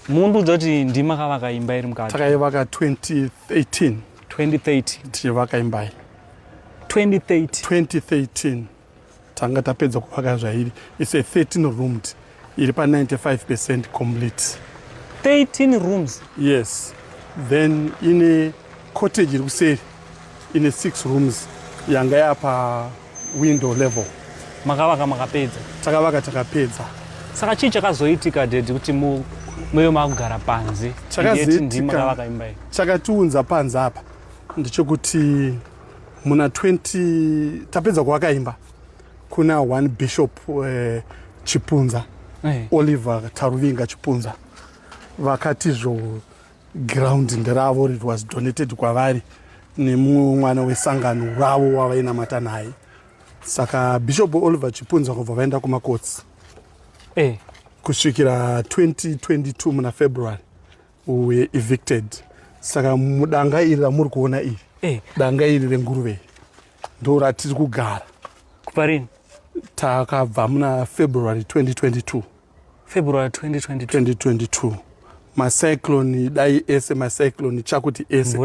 Mundu kuti ndima kavaka imba iri mukati. Takaivaka 2013. 2030. Tichivaka imba iyi. 2030. 2013. Tanga tapedza kuvaka zvairi. It's a 13 roomed. Iri pa 95% complete. 13 rooms? Yes. Then ine cottage iri kuseri. Ine 6 rooms. Yanga yapa window level. Makavaka makapedza. Takapedza. Saka chii chakazoitika dedi kuti muyo makugara panze? Chakatiunza panze apa ndechekuti muna 20 tapedza kuvaka imba. Kuna one bishop Chipunza. Oliver Taruvinga Chipunza. Vakatizvo ground nderavo, it was donated kwavari nemumwe mwana wesangano ravo wavainamata naye. Saka Bishop Oliver Chipunza kubva vaenda kumacourts. Kusvikira 2022 muna February we evicted. Saka mudanga iri ramuri kuona iri. Danga iri renguruve ndo ratiri kugara. Kuparini? Takabva muna February 2022. February 2022. Macyclone dai ese macyclone chakuti ese.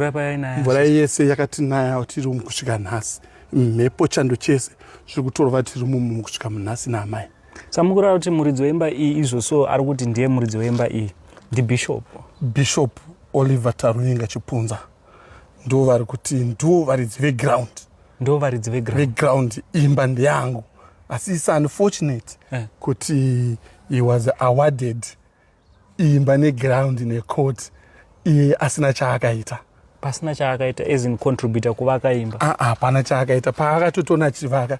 Mvura yese yakatinaya tiri kusvika nhasi. Mhepo chando chese zvikutorwa tiri mumu kusvika munhasi namai. Samukurara kuti muridzi weimba iyi izvoso ari kuti ndiye muridzi weimba iyi Bishop Oliver Taruvinga Chipunza. Ndo vari kuti ndo varidzi veground. Veground imba ndeyangu. Asi it's unfortunate kuti he was awarded imba neground necourt iye asina chaakaita. Pasina chaakaita as in contributor kuvaka imba? Hapana chaakaita. Paakatotona achivaka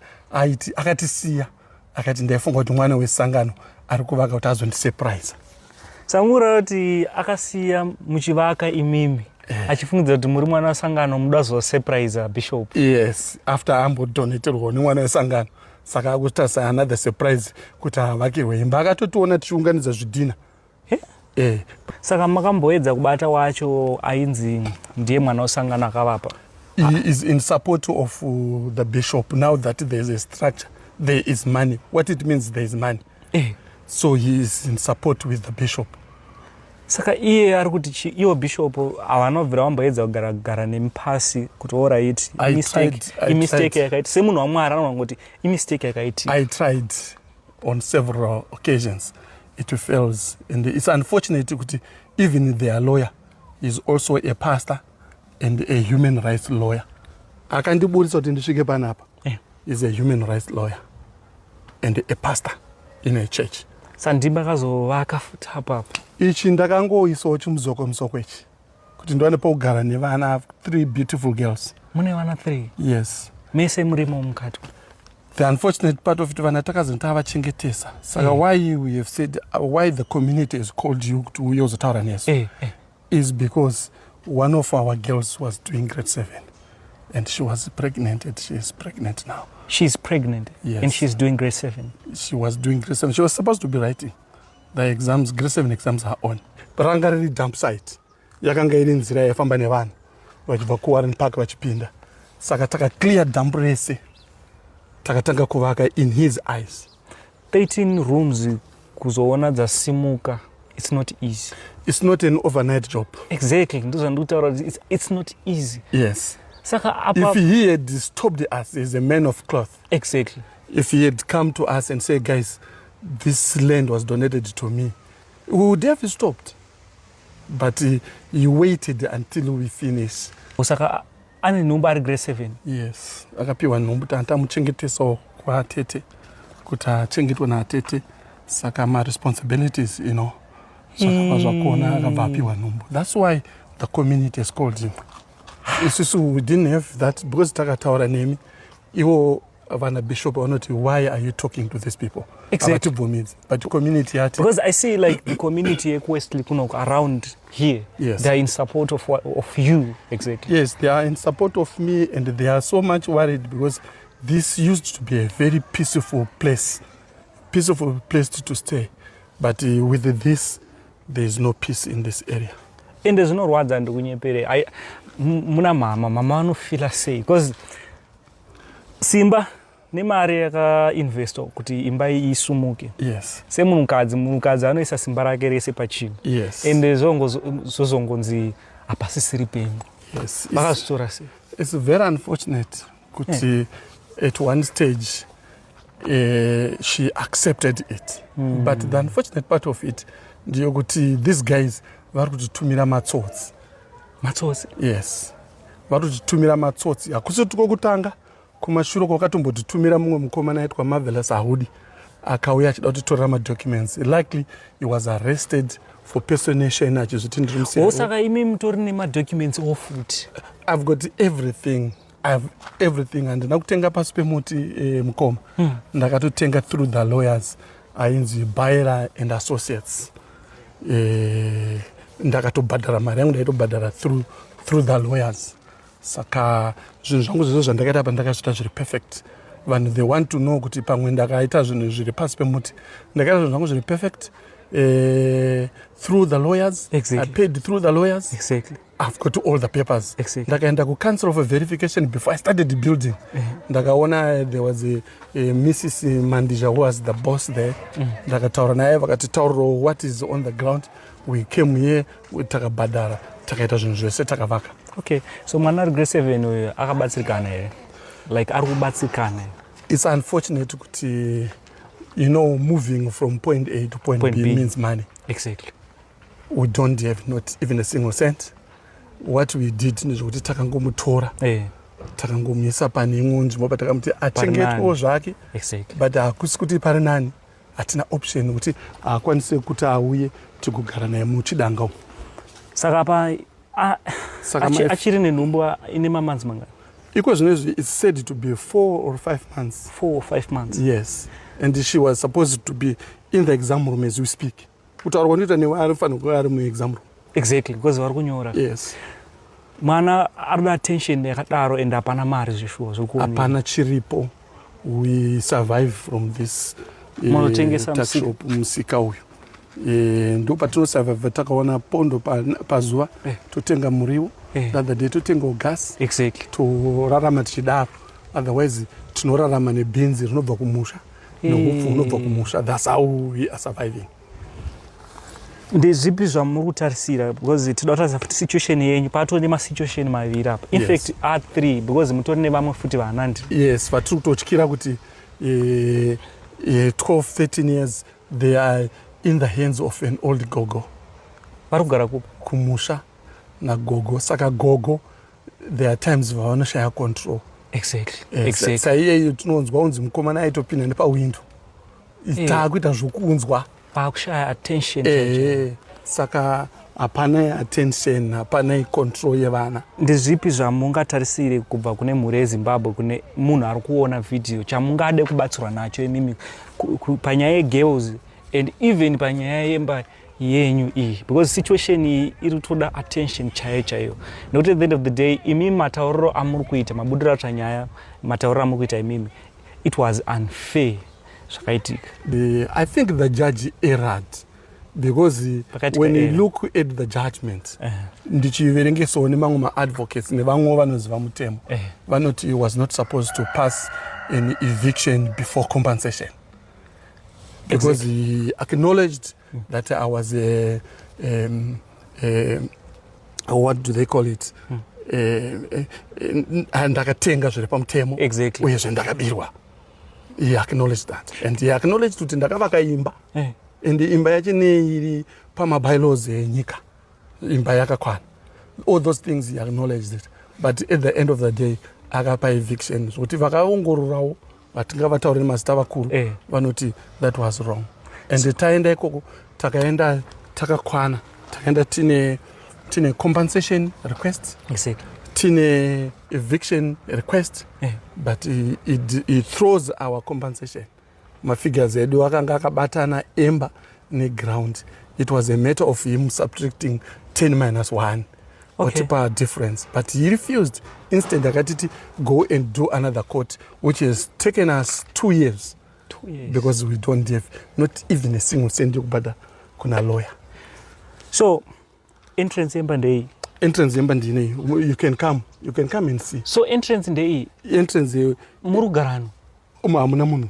akatisiya. Akati ndaifunga kuti mwana wesangano ari kuvaka kuti azondisurprise. Samura kuti akasiya muchivaka imimi achifungidzira kuti muri mwana wesangano muda zosurprise Bishop. Yes, after ambodonaterwa nemwana wesangano. Saka akutarisa another surprise kuti avakirwe imba. Akatotiona tichiunganidza zvidhina. Saka makamboedza kubata wacho ainzi ndiye mwana wesangano akavapa? He is in support of the bishop. Now that there is a structure, there is money. What it means, there is money. So he is in support with the bishop. Saka iye ari kuti iwo bishop avanobvira vamboedza kugara nemupasi kuti alright mistake yakaita semunhu waMwari anoona kuti imistake yakaitika. I tried on several occasions. It fails, and it's unfortunate kuti even their lawyer is also a pastor and a human rights lawyer. Akandiburisa kuti ndisvike panapa. Is a human rights lawyer and a pastor in a church. Sandimba kazovaka futi apapo. Ichi ndakangoisawo chimuzokomusoko ichi kuti ndiwane pokugara nevana 3 beautiful girls. Mune vana 3? Yes. Mese murimo mukati? The unfortunate part of it, vana takazonta vachengetesa. Saka why we have said, why the community has called you to uyozotaura nesu is because one of our girls was doing grade 7 and she was pregnant, and she is pregnant now. She's pregnant? Yes. And she's doing grade 7? She was doing grade 7. She was supposed to be writing. The exams, grade 7 exams are on. Ranga riri dump site. Yakanga iri nzira yafamba nevanhu vachibva kuWarren Park vachipinda. Saka taka clear dump rese. Takatanga kuvaka in his eyes. 13 rooms kuzoona dzasimuka. It's not easy. It's not an overnight job. Exactly. It's not easy. Yes. Saka if he had stopped us as a man of cloth. Exactly. If he had come to us and said, guys, this land was donated to me, we would have stopped. But he waited until we finish. Saka ane nhumbu ari grade 7? Yes. Akapiwa nhumbu tamuchengetesawo kwaatete kuti achengetwe naatete. Saka my responsibilities, you know. Saka vazvakuona akabva apiwa nhumbu. That's why the community has called him. Isusu we didn't have that because takataura nemi iwo vana bishop vanoti, why are you talking to these people? Exactly. But the community had because I see like the community Westleigh Kunok around here. Yes. They are in support of you. Exactly. Yes, they are in support of me, and they are so much worried because this used to be a very peaceful place to stay. But with this, there is no peace in this area. And there's no words and muna mama anofila say because Simba nemari yakainvestwa kuti imba iyi isumuke. Yes. Semunhukadzi anoisa simba rake rese pachinhu. Yes. Ende zozongonzi hapasisiri penyu. Yes. Vakazvitora sei? It's very unfortunate kuti at one stage she accepted it. But the unfortunate part of it ndeyekuti these guys vari kutitumira matsotsi. Matsotsi? Yes. Vari kutitumira matsotsi. Hakusi kwekutanga kumashure kwakatombotitumira mumwe mukomana aitwa Marvelous Ahudi akauya achida kutitorera madocuments. Likely he was arrested for personation achizviti ndiri musiya. Saka imi mutori nemadocuments ofuti? I've got everything. I have everything. Handina kutenga pasi pemuti mukoma. Ndakatotenga through the lawyers ainzi Bayer and Associates. Ndakatobhadhara mari yangu ndaitobhadhara through the lawyers. Saka zvinhu zvangu zvizvo zvandakaita apa ndakazviita zviri perfect. Vanhu they want to know kuti pamwe ndakaita zvinhu zviri pasi pemuti. Ndakaita zvinhu zvangu zviri perfect. Through the lawyers. Exactly. I paid through the lawyers. Exactly. I've got all the papers. Exactly. Ndakaenda ku council of verification before I started the building. Ndakaona there was a Mrs. Mandija who was the boss there. Ndakataura naye vakatitaurira what is on the ground. We came here takabhadhara takaita zvinhu zvese takavaka. Okay, so mwana ari grade 7 uyu akabatsirikana here? Like ari kubatsirikana? It's unfortunate kuti moving from point A to point B means money. Exactly. We don't have not even a single cent. What we did ndezvokuti takangomutora takangomuisa pane imwe nzvimbo patakamuti achengetwewo zvake. Exactly. But hakusi kuti pari nani hatina option kuti akwanise kuti auye tigogara naye muchidanga. Saka pa achiri nenhumbu ine mamanzi mangani? Iko zvinezvi it's said to be 4 or 5 months. 4 or 5 months? Yes. And she was supposed to be in the exam room as we speak. Kutaurwa ndita newe anofanira kuva ari muexam room. Exactly, because vari kunyora. Yes. Mwana arida attention yakadaro ende hapana mari zvishuwa zvokuona. Hapana chiripo. We survive from this munotengesa shop musika uyu. Ndo patinosurvive takaona pondo pazuva totenga muriwo. The other day totenga gas. Exactly. Torarama tichidaro. Otherwise tinorarama nebinzi rinobva kumusha. Nohupfu unobva kumusha. That's how we are surviving. Ndezvipi zvamuri kutarisira because tinoda kutaridza kuti situation yenyu patone masituation maviri apa. In fact are 3 because mutori nevamwe futi vanandi. Yes, vatiri kutotyira kuti 12-13 years they are in the hands of an old gogo. Vari kugara kupi? Kumusha nagogo. Saka gogo there are times vanoshaya control. Exactly. Saiyeyo tinonzwa unzi mukomana aitopinda nepawindo. Taakuita zvokuunzwa. Pakushaya attention. Saka hapana attention, hapana control yevana. Ndezvipi zvamungatarisire kubva kune mhuri yeZimbabwe kune munhu ari kuona video chamungade kubatsirwa nacho imimi panyaya yegirls and even panyaya yemba yenyu iyi because situation iyi iri kutoda attention chaiyo. Nokuti at the end of the day imimi matauriro amuri kuita mabudiro acho nyaya matauriro amuri kuita imimi it was unfair. I think the judge erred because when you look at the judgment, ndichiverengesawo nemamwe ma-advocates nevamwe vanoziva mutemo vanoti he was not supposed to pass an eviction before compensation because he acknowledged that I was what do they call it? Ndakatenga zviri pamutemo uyezve ndakabirwa. He acknowledged that and he acknowledged kuti ndakavaka imba and imba yacho neiri pamabylaws enyika imba yakakwana. All those things he acknowledged it, but at the end of the day akapa eviction zvokuti vakaongororawo vatinga vataurira mazita vakuru vanoti that was wrong and taenda ikoko takaenda takakwana takaenda tine compensation request. Exactly. Tine eviction request, but he throws our compensation. Mafigures edu akanga akabatana emba neground. It was a matter of him subtracting 10 minus 1. Whatever difference, but he refused. Instead, akatiti go and do another court, which has taken us 2 years. 2 years. Because we don't have not even a single cent yokubada kuna lawyer. So, entrance emba ndei. Entrance yemba ndine. You can come and see. So entrance ndei. Entrance murugarano. hamuna munhu.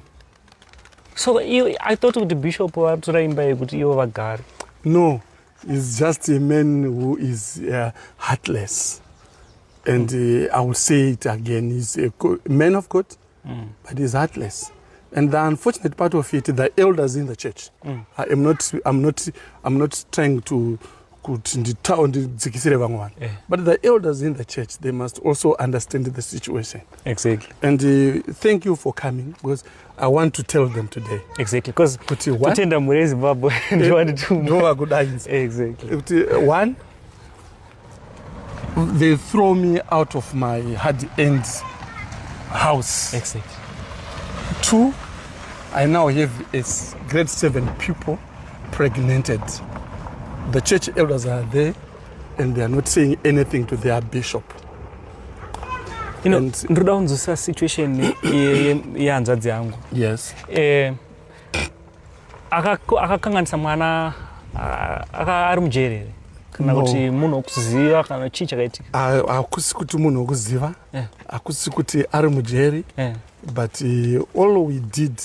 So I thought kuti bishop watora imba yekuti ivo vagare. No, he's just a man who is heartless. And I will say it again, he's a man of God, but he's heartless. And the unfortunate part of it, the elders in the church, I'm not trying to but the elders in the church, they must also understand the situation. Exactly. And thank you for coming, because I want to tell them today. Exactly, because Zimbabwe exactly. One, they throw me out of my hard-earned house. Exactly. Two, I now have a grade 7 pupil pregnanted. The church elders are there and they are not saying anything to their bishop. You know, ndoda kunzwisisa situation yehanzvadzi yangu. Yes. Akakanganisa mwana ari mujerere kana kuti munhu wokuziva kana chii chakaitika? Hakusi kuti munhu wokuziva, hakusi kuti ari mujeri, but all we did,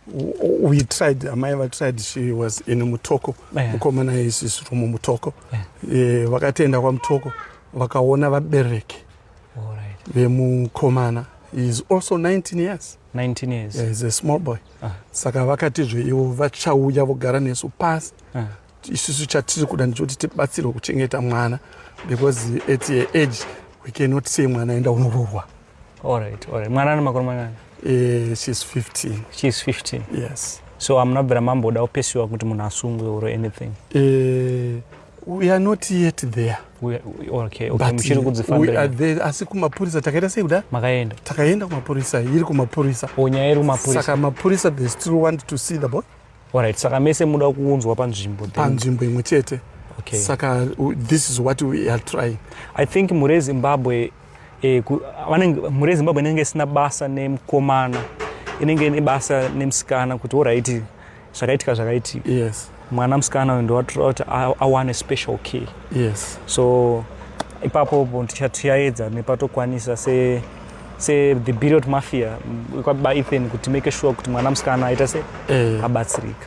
we tried, amai vatried, she was in Mutoko, mukomana is from Mutoko. Vakatenda kwa Mutoko, vakaona vabereki vemukomana. He is also 19 years. 19 years. Yeah, he's a small boy. Saka vakatizve ivo vachauya vogara nesu pasi. Isusu chatiri kuda ndechoti tibatsirwe kuchengeta mwana, because at your age we cannot say mwana enda unororwa. All right. Mwana ane makore mangani? She's 15. She's 15. Yes. So hamuna mamboda kupesiwa kuti munhu asungwe or anything? We are not yet there. Okay. But we are there. Asi kumapurisa takaenda sei kuda? Makaenda. Takaenda kumapurisa, iri kumapurisa. Nyaya iri kumapurisa. Saka mapurisa they still want to see the boy. Alright, saka mese muda kuunzwa panzvimbo. Panzvimbo imwe chete. Okay. Saka this is what we are trying. I think muri Zimbabwe muri Zimbabwe inenge isina basa nemukomana, inenge ine basa nemusikana kuti alright zvakaitika zvakaitika. Yes. Mwana musikana ndo watora kuti awane special care. Yes. So ipapo tichaedza nepatokwanisa se the Billiard Mafia by Ethan kuti make sure kuti mwana musikana aita se abatsirika.